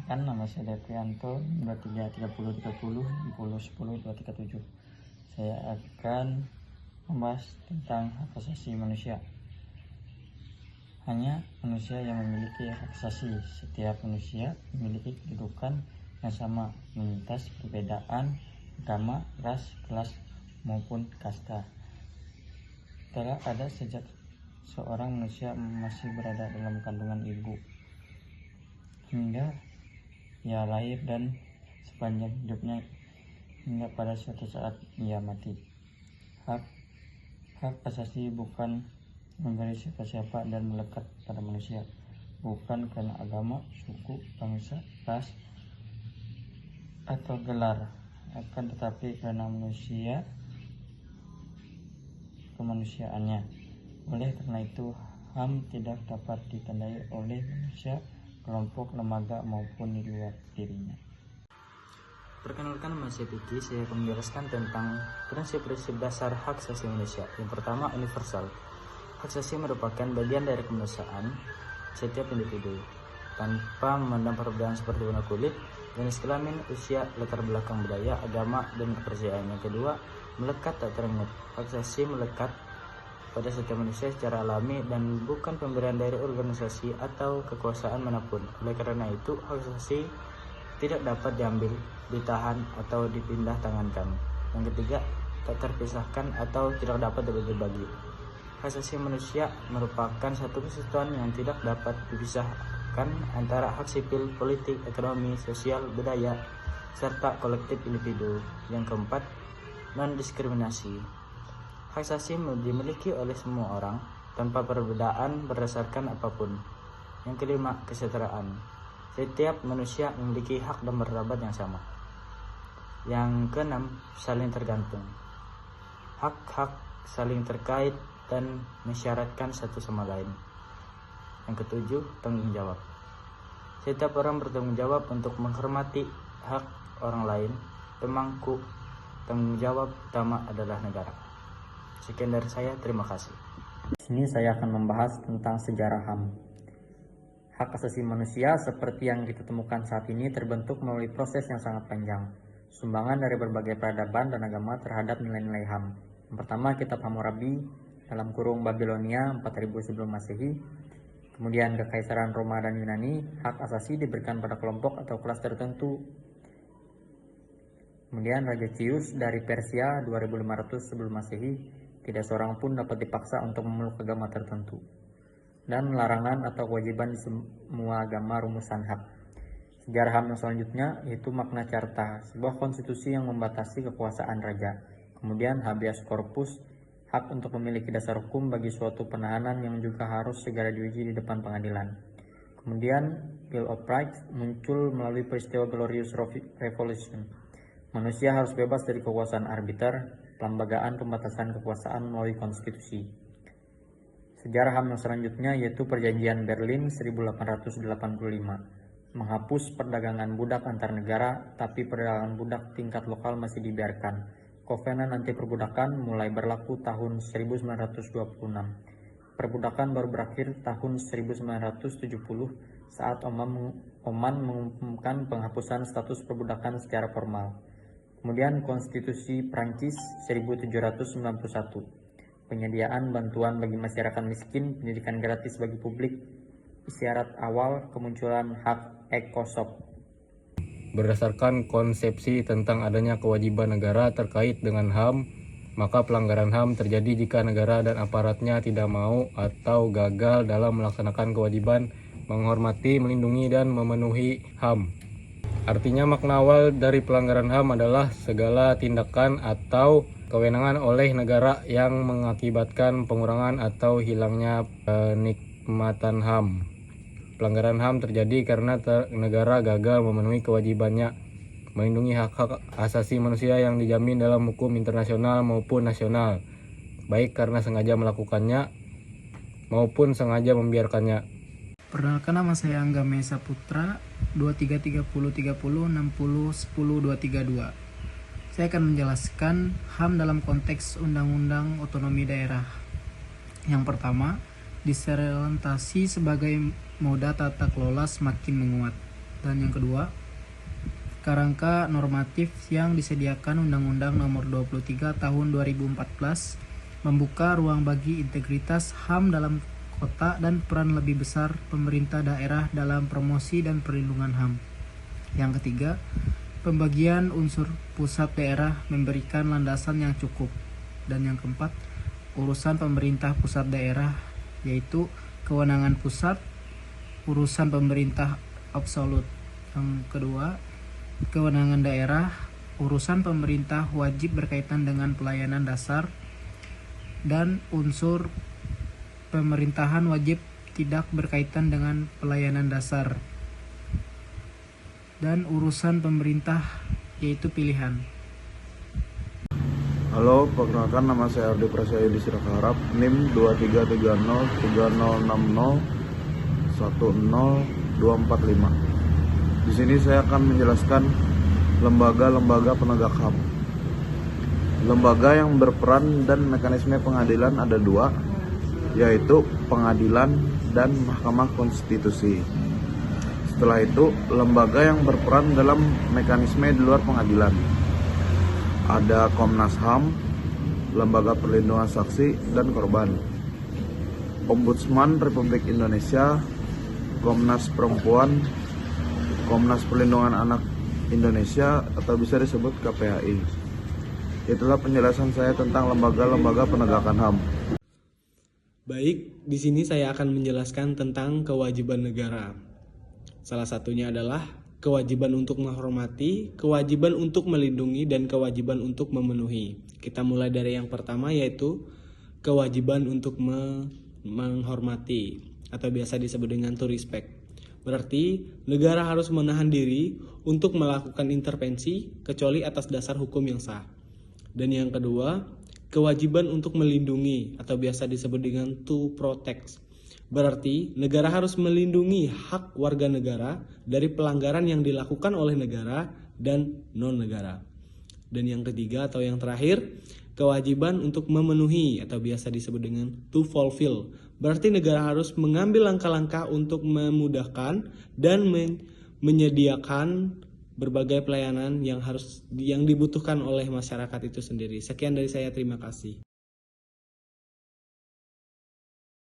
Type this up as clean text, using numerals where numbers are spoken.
Perkenalkan, nama saya Devianto, 2330306010 Saya akan membahas tentang hak asasi manusia. Hanya manusia yang memiliki hak asasi. Setiap manusia memiliki kedudukan yang sama, melintas perbedaan agama, ras, kelas, maupun kasta. Telah ada sejak seorang manusia masih berada dalam kandungan ibu hingga ia lahir dan sepanjang hidupnya hingga pada suatu saat ia mati. Hak asasi bukan memberi siapa-siapa dan melekat pada manusia, bukan karena agama, suku, bangsa, ras, atau gelar, akan tetapi karena kemanusiaannya. Oleh karena itu, HAM tidak dapat ditandai oleh manusia, kelompok, lembaga, maupun di luar dirinya. Perkenalkan, nama saya Piki. Saya akan menjelaskan tentang prinsip-prinsip dasar hak asasi manusia. Yang pertama, universal. Hak asasi merupakan bagian dari kemanusiaan setiap individu, tanpa memandang perbedaan seperti warna kulit, jenis kelamin, usia, latar belakang budaya, agama, dan kepercayaan. Yang kedua, melekat tak terenggut. Hak asasi melekat pada setiap manusia secara alami dan bukan pemberian dari organisasi atau kekuasaan manapun. Oleh karena itu, hak asasi tidak dapat diambil, ditahan, atau dipindah tangankan. Yang ketiga, tak terpisahkan atau tidak dapat dibagi-bagi. Hak asasi manusia merupakan satu kesatuan yang tidak dapat dipisahkan antara hak sipil, politik, ekonomi, sosial, budaya, serta kolektif individu. Yang keempat, non-diskriminasi. Hak asasi dimiliki oleh semua orang tanpa perbedaan berdasarkan apapun. Yang kelima, kesetaraan. Setiap manusia memiliki hak dan martabat yang sama. Yang keenam, saling tergantung. Hak-hak saling terkait dan mensyaratkan satu sama lain. Yang ketujuh, tanggung jawab. Setiap orang bertanggung jawab untuk menghormati hak orang lain. Pemangku tanggung jawab utama adalah negara. Sekian dari saya, terima kasih. Di sini saya akan membahas tentang sejarah HAM. Hak asasi manusia seperti yang kita temukan saat ini terbentuk melalui proses yang sangat panjang. Sumbangan dari berbagai peradaban dan agama terhadap nilai-nilai HAM. Yang pertama, kitab Hammurabi dalam kurung Babilonia 4000 sebelum Masehi. Kemudian Kekaisaran Roma dan Yunani, hak asasi diberikan pada kelompok atau kelas tertentu. Kemudian Raja Cius dari Persia 2500 sebelum Masehi, tidak seorang pun dapat dipaksa untuk memeluk agama tertentu. Dan larangan atau kewajiban di semua agama rumusan hak. Sejarah HAM yang selanjutnya yaitu Magna Carta, sebuah konstitusi yang membatasi kekuasaan raja. Kemudian habeas corpus, hak untuk memiliki dasar hukum bagi suatu penahanan yang juga harus segera diuji di depan pengadilan. Kemudian Bill of Rights muncul melalui peristiwa Glorious Revolution. Manusia harus bebas dari kekuasaan arbiter, pelembagaan pembatasan kekuasaan melalui konstitusi. Sejarah HAM yang selanjutnya yaitu Perjanjian Berlin 1885, menghapus perdagangan budak antar negara, tapi perdagangan budak tingkat lokal masih dibiarkan. Kovenan anti perbudakan mulai berlaku tahun 1926. Perbudakan baru berakhir tahun 1970 saat Oman mengumumkan penghapusan status perbudakan secara formal. Kemudian Konstitusi Prancis 1791, penyediaan bantuan bagi masyarakat miskin, pendidikan gratis bagi publik, isyarat awal kemunculan hak ekosop. Berdasarkan konsepsi tentang adanya kewajiban negara terkait dengan HAM, maka pelanggaran HAM terjadi jika negara dan aparatnya tidak mau atau gagal dalam melaksanakan kewajiban menghormati, melindungi, dan memenuhi HAM. Artinya makna awal dari pelanggaran HAM adalah segala tindakan atau kewenangan oleh negara yang mengakibatkan pengurangan atau hilangnya penikmatan HAM. Pelanggaran HAM terjadi karena negara gagal memenuhi kewajibannya melindungi hak-hak asasi manusia yang dijamin dalam hukum internasional maupun nasional, baik karena sengaja melakukannya maupun sengaja membiarkannya. Perkenalkan, nama saya Angga Mesa Putra, 23303060100232. Saya akan menjelaskan HAM dalam konteks Undang-Undang Otonomi Daerah. Yang pertama, diserialisasi sebagai moda tata kelola semakin menguat. Dan yang kedua, kerangka normatif yang disediakan Undang-Undang Nomor 23 Tahun 2014 membuka ruang bagi integritas HAM dalam kota dan peran lebih besar pemerintah daerah dalam promosi dan perlindungan HAM. Yang ketiga, pembagian unsur pusat daerah memberikan landasan yang cukup. Dan yang keempat, urusan pemerintah pusat daerah yaitu kewenangan pusat, urusan pemerintah absolut. Yang kedua, kewenangan daerah, urusan pemerintah wajib berkaitan dengan pelayanan dasar, dan unsur pemerintahan wajib tidak berkaitan dengan pelayanan dasar. Dan urusan pemerintah yaitu pilihan. Halo, perkenalkan nama saya Ardi Prasetyo di Sirakarap, NIM 23303060100245. Di sini saya akan menjelaskan lembaga-lembaga penegak HAM. Lembaga yang berperan dan mekanisme pengadilan ada dua, yaitu pengadilan dan Mahkamah Konstitusi. Setelah itu, lembaga yang berperan dalam mekanisme di luar pengadilan. Ada Komnas HAM, Lembaga Perlindungan Saksi dan Korban, Ombudsman Republik Indonesia, Komnas Perempuan, Komnas Perlindungan Anak Indonesia atau bisa disebut KPAI. Itulah penjelasan saya tentang lembaga-lembaga penegakan HAM. Baik, di sini saya akan menjelaskan tentang kewajiban negara. Salah satunya adalah kewajiban untuk menghormati, kewajiban untuk melindungi, dan kewajiban untuk memenuhi. Kita mulai dari yang pertama, yaitu kewajiban untuk menghormati atau biasa disebut dengan to respect. Berarti negara harus menahan diri untuk melakukan intervensi kecuali atas dasar hukum yang sah. Dan yang kedua, kewajiban untuk melindungi atau biasa disebut dengan to protect. Berarti negara harus melindungi hak warga negara dari pelanggaran yang dilakukan oleh negara dan non-negara. Dan yang ketiga atau yang terakhir, kewajiban untuk memenuhi atau biasa disebut dengan to fulfill. Berarti negara harus mengambil langkah-langkah untuk memudahkan dan menyediakan berbagai pelayanan yang dibutuhkan oleh masyarakat itu sendiri. Sekian dari saya, terima kasih.